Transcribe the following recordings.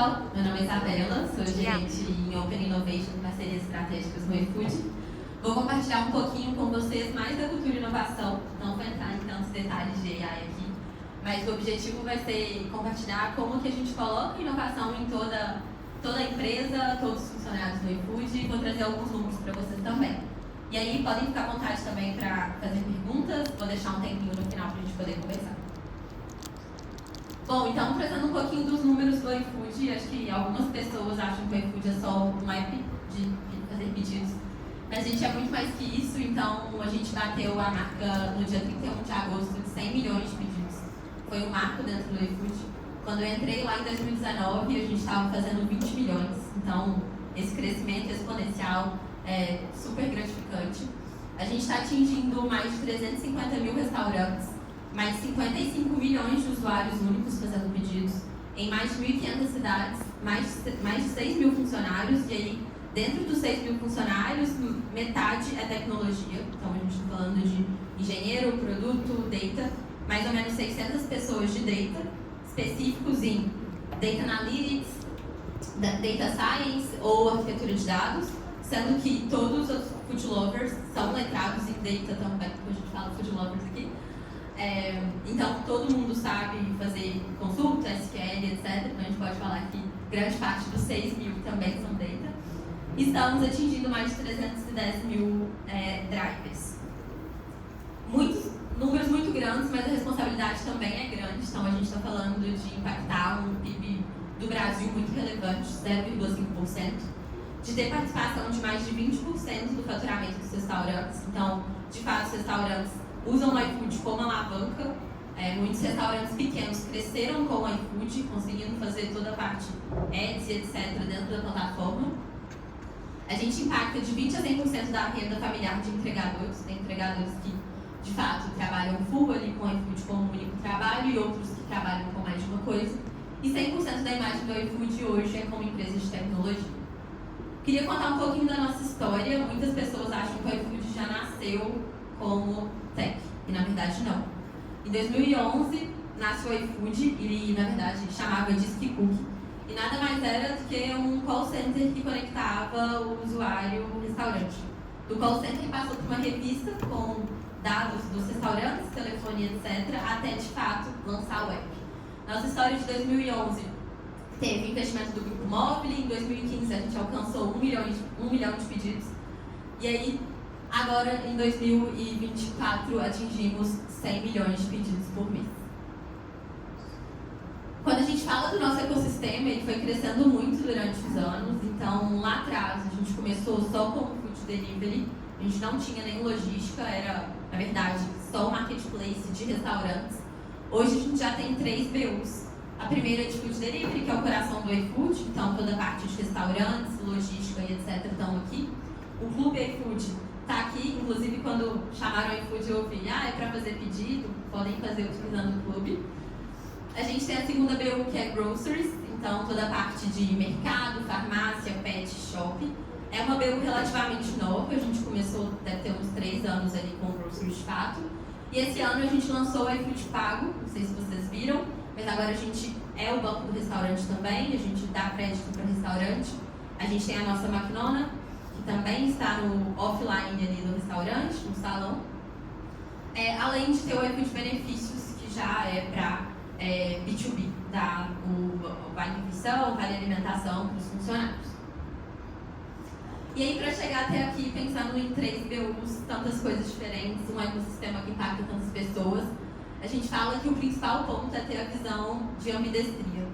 pessoal, meu nome é Isabela, sou gerente em Open Innovation e Parcerias Estratégicas no iFood. Vou compartilhar um pouquinho com vocês mais da cultura e inovação, não vou entrar em tantos detalhes de AI aqui, mas o objetivo vai ser compartilhar como que a gente coloca inovação em toda a empresa, todos os funcionários do iFood, e vou trazer alguns números para vocês também. E aí podem ficar à vontade também para fazer perguntas, vou deixar um tempinho no final para a gente poder conversar. Bom, então, trazendo um pouquinho dos números do iFood, acho que algumas pessoas acham que o iFood é só um app de fazer pedidos. Mas a gente é muito mais que isso, então a gente bateu a marca no dia 31 de agosto de 100 milhões de pedidos. Foi um marco dentro do iFood. Quando eu entrei lá em 2019, a gente estava fazendo 20 milhões. Então, esse crescimento exponencial é super gratificante. A gente está atingindo mais de 350 mil restaurantes, mais de 55 milhões de usuários únicos fazendo pedidos, em mais de 1.500 cidades, mais de 6 mil funcionários, e aí, dentro dos 6 mil funcionários, metade é tecnologia. Então, a gente está falando de engenheiro, produto, data, mais ou menos 600 pessoas de data, específicos em Data Analytics, Data Science ou arquitetura de dados, sendo que todos os food lovers são letrados em data também, porque a gente fala food lovers aqui. Então, todo mundo sabe fazer consulta, SQL, etc. Então, a gente pode falar que grande parte dos 6 mil também são data. Estamos atingindo mais de 310 mil drivers. Números muito grandes, mas a responsabilidade também é grande. Então, a gente está falando de impactar um PIB do Brasil muito relevante, 0,5%, de ter participação de mais de 20% do faturamento dos restaurantes. Então, de fato, os restaurantes usam o iFood como alavanca. Muitos restaurantes pequenos cresceram com o iFood, conseguindo fazer toda a parte ads e etc. dentro da plataforma. A gente impacta de 20% a 100% da renda familiar de entregadores. Tem entregadores que, de fato, trabalham full ali com o iFood como um único trabalho e outros que trabalham com mais de uma coisa. E 100% da imagem do iFood hoje é como empresa de tecnologia. Queria contar um pouquinho da nossa história. Muitas pessoas acham que o iFood já nasceu como tech, e na verdade não. Em 2011, nasceu o iFood, e na verdade chamava Disque Cookie, e nada mais era do que um call center que conectava o usuário ao restaurante. Do call center passou por uma revista com dados dos restaurantes, telefone, etc., até de fato lançar o app. Nossa história de 2011 teve investimento do Grupo Móvel, em 2015 a gente alcançou 1 milhão de pedidos, e aí agora, em 2024, atingimos 100 milhões de pedidos por mês. Quando a gente fala do nosso ecossistema, ele foi crescendo muito durante os anos. Então, lá atrás, a gente começou só com o food delivery. A gente não tinha nem logística, era, na verdade, só o marketplace de restaurantes. Hoje, a gente já tem 3 BUs. A primeira é de food delivery, que é o coração do iFood. Então, toda a parte de restaurantes, logística e etc. estão aqui. O Clube iFood está aqui, inclusive quando chamaram o iFood eu ouvi, é para fazer pedido, podem fazer utilizando o clube. A gente tem a segunda BU, que é Groceries, então toda a parte de mercado, farmácia, pet, shop. É uma BU relativamente nova, a gente começou, deve ter uns 3 anos ali com o Groceries de fato. E esse ano a gente lançou o iFood Pago, não sei se vocês viram, mas agora a gente é o banco do restaurante também, a gente dá crédito para o restaurante. A gente tem a nossa Maquinona, que também está no offline ali do restaurante, no salão. Além de ter o iFood Benefícios, que já é para B2B, dá o vale refeição, vale alimentação para os funcionários. E aí, para chegar até aqui, pensando em 3 BUs, tantas coisas diferentes, um ecossistema que impacta tantas pessoas, a gente fala que o principal ponto é ter a visão de ambidestria.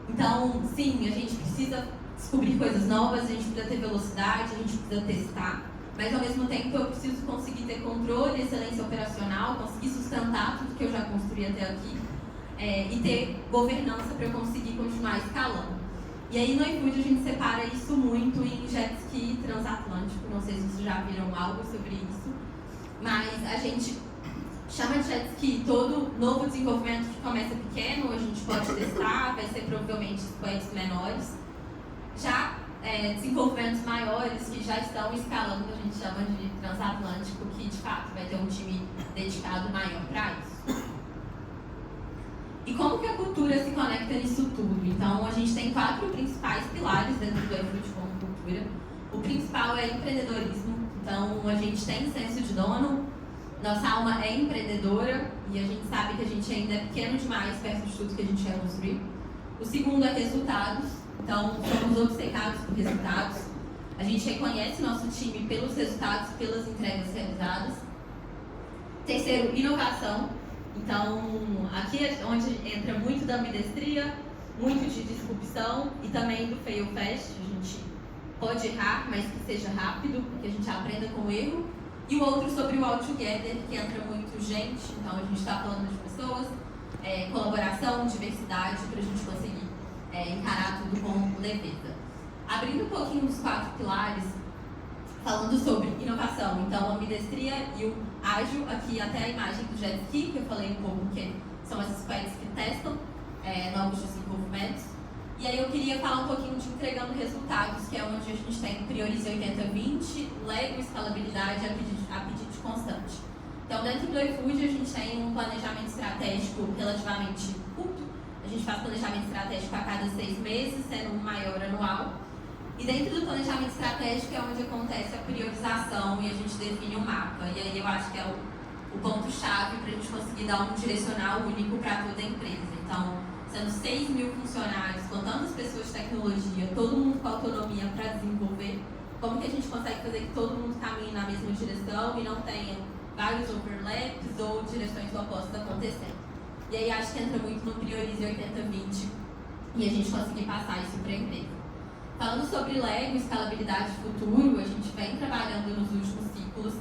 Então, sim, a gente precisa descobrir coisas novas, a gente precisa ter velocidade, a gente precisa testar, mas ao mesmo tempo eu preciso conseguir ter controle, excelência operacional, conseguir sustentar tudo que eu já construí até aqui e ter governança para eu conseguir continuar escalando. E aí no iFood a gente separa isso muito em jet ski transatlântico, não sei se vocês já viram algo sobre isso, mas a gente chama de jet ski todo novo desenvolvimento que começa pequeno, a gente pode testar, vai ser provavelmente squads menores. Já desenvolvimentos maiores que já estão escalando, a gente chama de transatlântico, que de fato vai ter um time dedicado maior para isso. E como que a cultura se conecta nisso tudo? Então, a gente tem 4 principais pilares dentro do iFood como cultura. O principal é empreendedorismo. Então, a gente tem senso de dono, nossa alma é empreendedora e a gente sabe que a gente ainda é pequeno demais perto de tudo que a gente quer construir. O segundo é resultados. Então, somos obcecados por resultados. A gente reconhece nosso time pelos resultados, pelas entregas realizadas. Terceiro, inovação. Então, aqui é onde entra muito da ambidestria, muito de disrupção e também do fail fast. A gente pode errar, mas que seja rápido, que a gente aprenda com o erro. E o outro sobre o All Together, que entra muito gente. Então, a gente está falando de pessoas, colaboração, diversidade, para a gente conseguir encarar tudo com leveza. Abrindo um pouquinho dos 4 pilares, falando sobre inovação, então a ambidestria e o ágil, aqui até a imagem do jet ski, que eu falei um pouco que são as squads que testam novos desenvolvimentos. E aí eu queria falar um pouquinho de entregando resultados, que é onde a gente tem Priorize 80-20, Lego, escalabilidade a pedido constante. Então dentro do iFood a gente tem um planejamento estratégico relativamente curto, a gente faz planejamento estratégico a cada 6 meses, sendo um maior anual. E dentro do planejamento estratégico é onde acontece a priorização e a gente define o mapa. E aí eu acho que é o ponto-chave para a gente conseguir dar um direcional único para toda a empresa. Então, sendo 6 mil funcionários, com tantas pessoas de tecnologia, todo mundo com autonomia para desenvolver, como que a gente consegue fazer que todo mundo caminhe na mesma direção e não tenha vários overlaps ou direções opostas acontecendo. E aí acho que entra muito no Priorize 80-20 e a gente conseguir passar isso para a empresa. Falando sobre Lego, escalabilidade futuro, a gente vem trabalhando nos últimos ciclos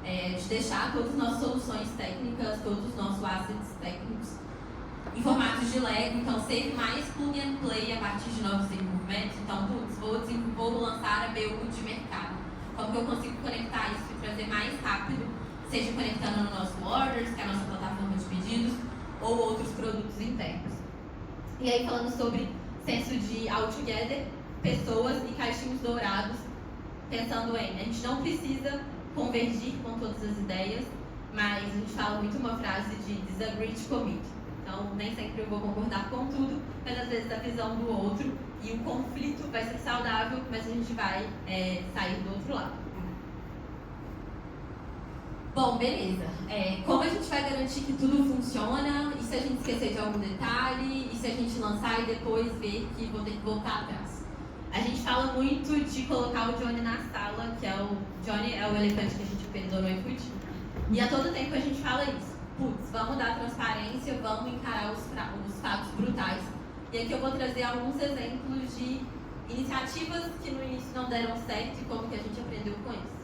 de deixar todas as nossas soluções técnicas, todos os nossos assets técnicos em formatos de Lego, então sempre mais plug and play a partir de novos desenvolvimentos. Então, vou lançar a BU de mercado. Como que eu consigo conectar isso e trazer mais rápido, seja conectando no nosso Orders, que é a nossa plataforma de pedidos, ou outros produtos internos. E aí, falando sobre senso de All Together, pessoas e caixinhos dourados, pensando em, a gente não precisa convergir com todas as ideias, mas a gente fala muito uma frase de disagree to commit. Então, nem sempre eu vou concordar com tudo, mas às vezes a visão do outro e o conflito vai ser saudável, mas a gente vai sair do outro lado. Bom, beleza. Como a gente vai garantir que tudo funciona? E se a gente esquecer de algum detalhe? E se a gente lançar e depois ver que vou ter que voltar atrás? A gente fala muito de colocar o Johnny na sala, que Johnny é o elefante que a gente perdeu no iFood. E a todo tempo a gente fala isso. Putz, vamos dar transparência, vamos encarar os fatos brutais. E aqui eu vou trazer alguns exemplos de iniciativas que no início não deram certo e como que a gente aprendeu com isso.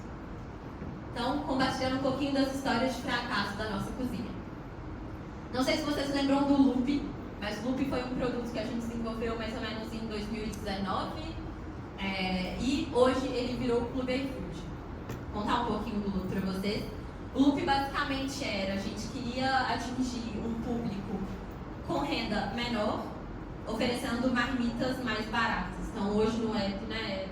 Então, compartilhando um pouquinho das histórias de fracasso da nossa cozinha. Não sei se vocês lembram do Loop, mas o Loop foi um produto que a gente desenvolveu mais ou menos em 2019 e hoje ele virou o Clube iFood. Vou contar um pouquinho do Loop para vocês. O Loop basicamente a gente queria atingir um público com renda menor, oferecendo marmitas mais baratas. Então hoje no app,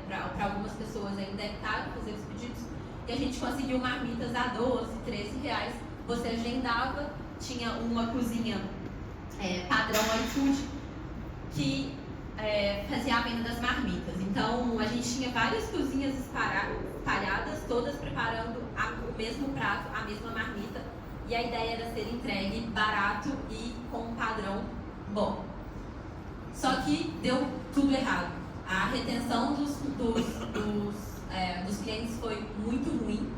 para algumas pessoas ainda é caro fazer os pedidos, e a gente conseguiu marmitas a 12, 13 reais. Você agendava, tinha uma cozinha padrão iFood que fazia a venda das marmitas. Então a gente tinha várias cozinhas espalhadas, todas preparando o mesmo prato, a mesma marmita, e a ideia era ser entregue barato e com um padrão bom. Só que deu tudo errado. A retenção dos clientes foi muito ruim,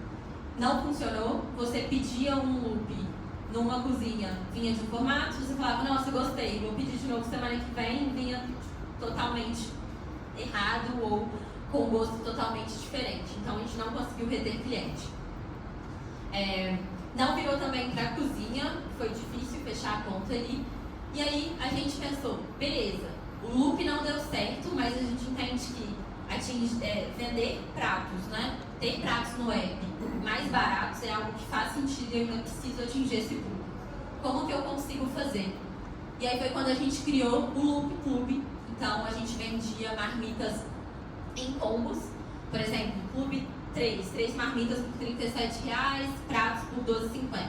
não funcionou. Você pedia um loop numa cozinha, vinha de um formato, você falava, nossa, gostei, vou pedir de novo semana que vem, vinha totalmente errado ou com gosto totalmente diferente. Então a gente não conseguiu reter cliente. Não virou também para a cozinha, foi difícil fechar a conta ali. E aí a gente pensou, beleza, o loop não deu certo, mas a gente entende que vender pratos, ter pratos no app mais baratos é algo que faz sentido e eu ainda preciso atingir esse público. Como que eu consigo fazer? E aí foi quando a gente criou o Loop Club. Então a gente vendia marmitas em combos, por exemplo, Clube 3 marmitas por R$37, pratos por R$12,50.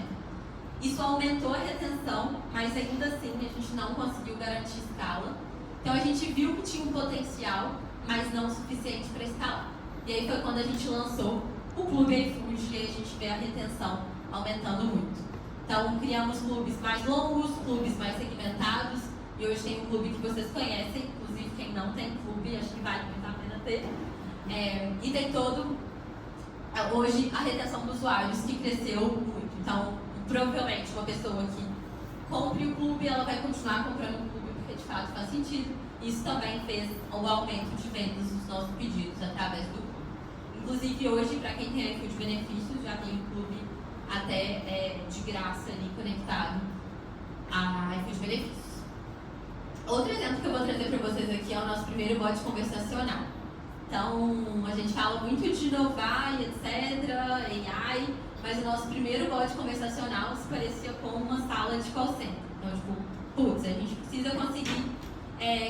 Isso aumentou a retenção, mas ainda assim a gente não conseguiu garantir escala. Então a gente viu que tinha um potencial, mas não o suficiente para escalar. E aí foi quando a gente lançou o Clube iFood e aí a gente vê a retenção aumentando muito. Então criamos clubes mais longos, clubes mais segmentados, e hoje tem um clube que vocês conhecem, inclusive quem não tem clube, acho que vale muito a pena ter. E tem hoje a retenção dos usuários que cresceu muito. Então, provavelmente uma pessoa que compre o clube, ela vai continuar comprando o clube porque de fato faz sentido. Isso também fez o aumento de vendas dos nossos pedidos através do clube. Inclusive hoje, para quem tem iFood Benefícios, já tem um clube até de graça ali conectado a iFood Benefícios. Outro exemplo que eu vou trazer para vocês aqui é o nosso primeiro bot conversacional. Então, a gente fala muito de inovar e etc, AI, mas o nosso primeiro bot conversacional se parecia com uma sala de call center. Então, tipo, a gente precisa conseguir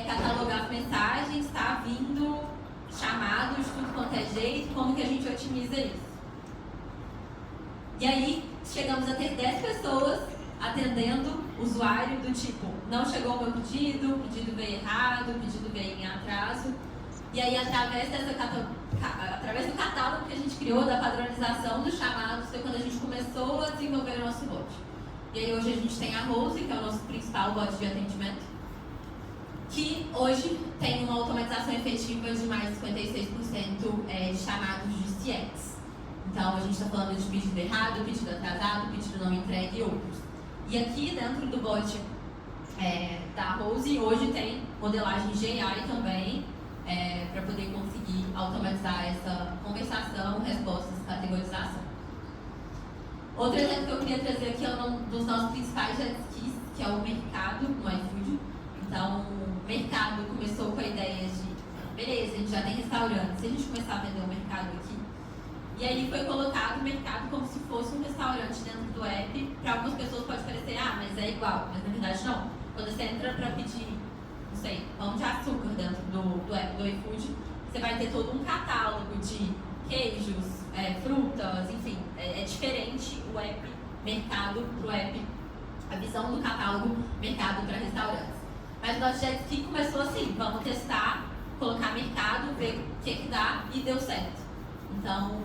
catalogar as mensagens, tá vindo chamados de tudo quanto é jeito, como que a gente otimiza isso? E aí, chegamos a ter 10 pessoas atendendo usuário do tipo, não chegou o meu pedido, o pedido veio errado, o pedido veio em atraso. E aí, através do catálogo que a gente criou, da padronização dos chamados, foi quando a gente começou a desenvolver o nosso bot. E aí, hoje a gente tem a Rose, que é o nosso principal bot de atendimento, que hoje tem uma automatização efetiva de mais de 56% de chamados de CX. Então, a gente está falando de pedido errado, pedido atrasado, pedido não entregue e outros. E aqui, dentro do bot da Rose, hoje tem modelagem de AI também, para poder conseguir automatizar essa conversação, respostas, categorização. Outro exemplo que eu queria trazer aqui é um dos nossos principais jet skis, que é o mercado no iFood. Então, o mercado começou com a ideia de, beleza, a gente já tem restaurante, se a gente começar a vender o mercado aqui, e aí foi colocado o mercado como se fosse um restaurante dentro do app. Para algumas pessoas pode parecer, mas é igual, mas na verdade não. Quando você entra para pedir, não sei, pão de açúcar dentro do app do iFood, você vai ter todo um catálogo de queijos, frutas, enfim, é diferente o app mercado pro app, a visão do catálogo mercado para restaurantes. Mas o nosso jet ski começou assim, vamos testar, colocar mercado, ver o que dá, e deu certo. Então,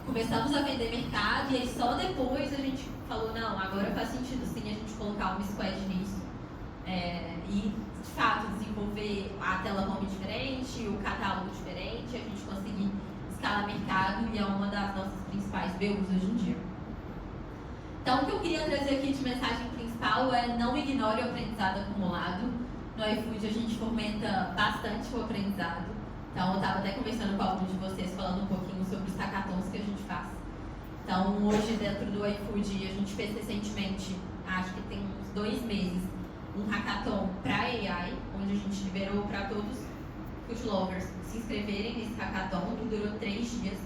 começamos a vender mercado, e aí só depois a gente falou, não, agora faz sentido sim a gente colocar uma squad nisso. E, de fato, desenvolver a tela home diferente, o catálogo diferente, a gente conseguir escalar mercado, e é uma das nossas principais BUs hoje em dia. Então, o que eu queria trazer aqui de mensagem principal é não ignore o aprendizado acumulado. No iFood a gente fomenta bastante o aprendizado. Então, eu estava até conversando com alguns de vocês, falando um pouquinho sobre os hackathons que a gente faz. Então, hoje dentro do iFood, a gente fez recentemente, acho que tem uns 2 meses, um hackathon para AI, onde a gente liberou para todos os food lovers se inscreverem nesse hackathon, que durou 3 dias.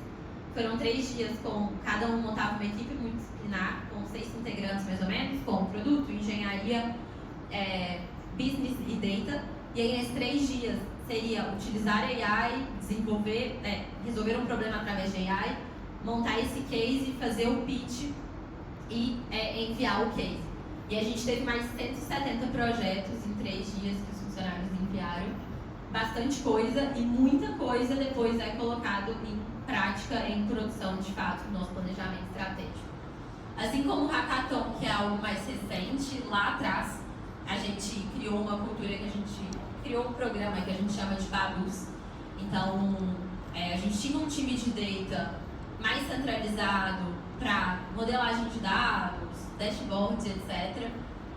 Foram 3 dias com cada um montava uma equipe multidisciplinar, com 6 integrantes mais ou menos, com produto, engenharia, business e data. E aí, nesses 3 dias, seria utilizar AI, desenvolver, resolver um problema através de AI, montar esse case, fazer o pitch e enviar o case. E a gente teve mais de 170 projetos em 3 dias que os funcionários enviaram. Bastante coisa, e muita coisa depois é colocado em prática, em produção de fato, no nosso planejamento estratégico. Assim como o hackathon, que é algo mais recente, lá atrás a gente criou uma cultura que a gente criou um programa que a gente chama de Babus. Então, a gente tinha um time de data mais centralizado para modelagem de dados, dashboards, etc.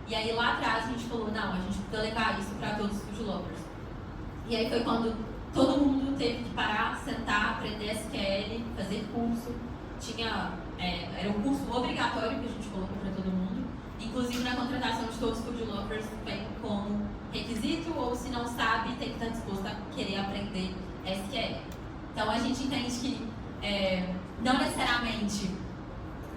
E aí lá atrás a gente falou, não, a gente precisa levar isso para todos os food lovers. E aí foi quando todo mundo teve que parar, sentar, aprender SQL, fazer curso. Era um curso obrigatório que a gente colocou para todo mundo. Inclusive na contratação de todos os food lovers vem como requisito, ou se não sabe, tem que estar disposto a querer aprender SQL. Então a gente entende que não necessariamente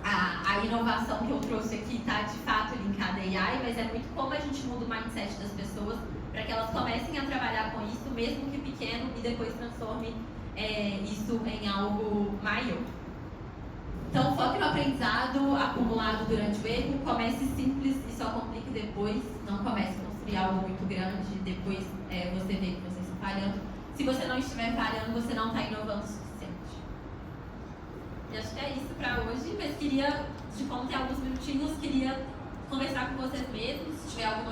a inovação que eu trouxe aqui está de fato linkada a AI, mas é muito como a gente muda o mindset das pessoas para que elas comecem a trabalhar com isso, mesmo que pequeno, e depois transforme isso em algo maior. Então, foque no aprendizado acumulado durante o erro, comece simples e só complique depois. Não comece a construir algo muito grande, depois você vê que você está falhando. Se você não estiver falhando, você não está inovando o suficiente. E acho que é isso para hoje, mas queria, de como tem alguns minutinhos, queria conversar com vocês mesmos. Se tiver alguma